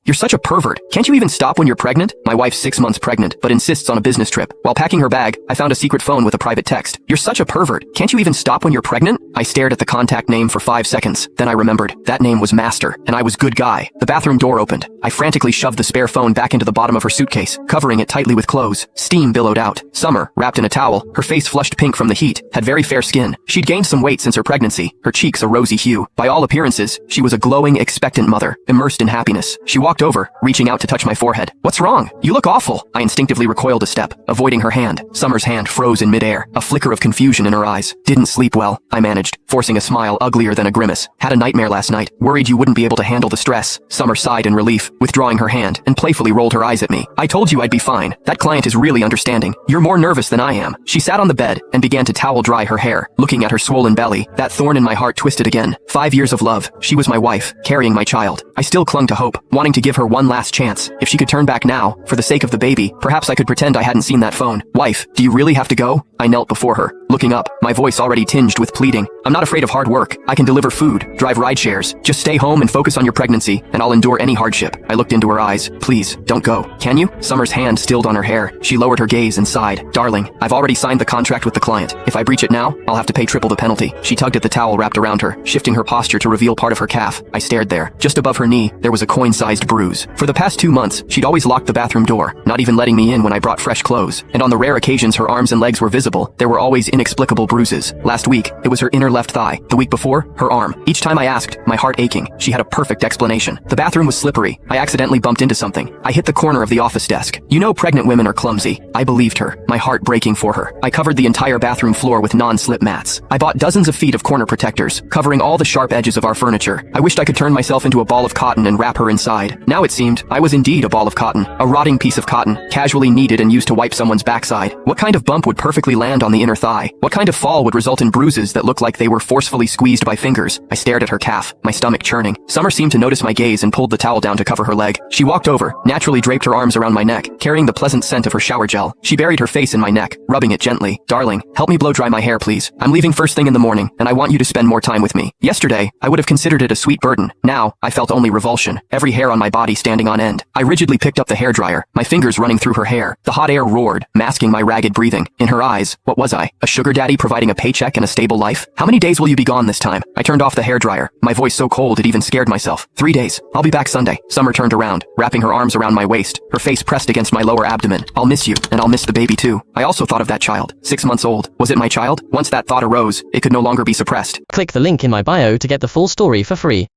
You're such a pervert. Can't you even stop when you're pregnant? My wife's 6 months pregnant, but insists on a business trip. While packing her bag, I found a secret phone with a private text. You're such a pervert. Can't you even stop when you're pregnant? I stared at the contact name for 5 seconds. Then I remembered. That name was Master, and I was good guy. The bathroom door opened. I frantically shoved the spare phone back into the bottom of her suitcase, covering it tightly with clothes. Steam billowed out. Summer, wrapped in a towel, her face flushed pink from the heat, had very fair skin. She'd gained some weight since her pregnancy, her cheeks a rosy hue. By all appearances, she was a glowing, expectant mother, immersed in happiness. She walked over, reaching out to touch my forehead. What's wrong? You look awful. I instinctively recoiled a step, avoiding her hand. Summer's hand froze in midair, a flicker of confusion in her eyes. Didn't sleep well, I managed, forcing a smile uglier than a grimace. Had a nightmare last night, worried you wouldn't be able to handle the stress. Summer sighed in relief, withdrawing her hand, and playfully rolled her eyes at me. I told you I'd be fine. That client is really understanding. You're more nervous than I am. She sat on the bed and began to towel dry her hair, looking at her swollen belly. That thorn in my heart twisted again. 5 years of love. She was my wife, carrying my child. I still clung to hope, wanting to give her one last chance. If she could turn back now, for the sake of the baby, perhaps I could pretend I hadn't seen that phone. Wife, do you really have to go? I knelt before her, looking up, my voice already tinged with pleading. I'm not afraid of hard work. I can deliver food, drive ride shares. Just stay home and focus on your pregnancy, and I'll endure any hardship. I looked into her eyes. Please, don't go. Can you? Summer's hand stilled on her hair. She lowered her gaze and sighed. Darling, I've already signed the contract with the client. If I breach it now, I'll have to pay triple the penalty. She tugged at the towel wrapped around her, shifting her posture to reveal part of her calf. I stared there. Just above her knee, there was a coin-sized bruise. For the past 2 months, she'd always locked the bathroom door, not even letting me in when I brought fresh clothes. And on the rare occasions her arms and legs were visible, there were always inexplicable bruises. Last week, it was her inner left thigh. The week before, her arm. Each time I asked, my heart aching, she had a perfect explanation. The bathroom was slippery. I accidentally bumped into something. I hit the corner of the office desk. You know pregnant women are clumsy. I believed her, my heart breaking for her. I covered the entire bathroom floor with non-slip mats. I bought dozens of feet of corner protectors, covering all the sharp edges of our furniture. I wished I could turn myself into a ball of cotton and wrap her inside. Now it seemed, I was indeed a ball of cotton, a rotting piece of cotton, casually kneaded and used to wipe someone's backside. What kind of bump would perfectly land on the inner thigh? What kind of fall would result in bruises that looked like they were forcefully squeezed by fingers? I stared at her calf, my stomach churning. Summer seemed to notice my gaze and pulled the towel down to cover her leg. She walked over, naturally draped her arms around my neck, carrying the pleasant scent of her shower gel. She buried her face in my neck, rubbing it gently. Darling, help me blow dry my hair, please. I'm leaving first thing in the morning, and I want you to spend more time with me. Yesterday, I would have considered it a sweet burden. Now, I felt only revulsion, every hair on my body standing on end. I rigidly picked up the hairdryer, my fingers running through her hair. The hot air roared, masking my ragged breathing. In her eyes, what was I? A sugar daddy providing a paycheck and a stable life? How many days will you be gone this time? I turned off the hairdryer, my voice so cold it even scared myself. 3 days. I'll be back Sunday. Summer turned around, wrapping her arms around my waist, her face pressed against my lower abdomen. I'll miss you, and I'll miss the baby too. I also thought of that child. 6 months old. Was it my child? Once that thought arose, it could no longer be suppressed. Click the link in my bio to get the full story for free.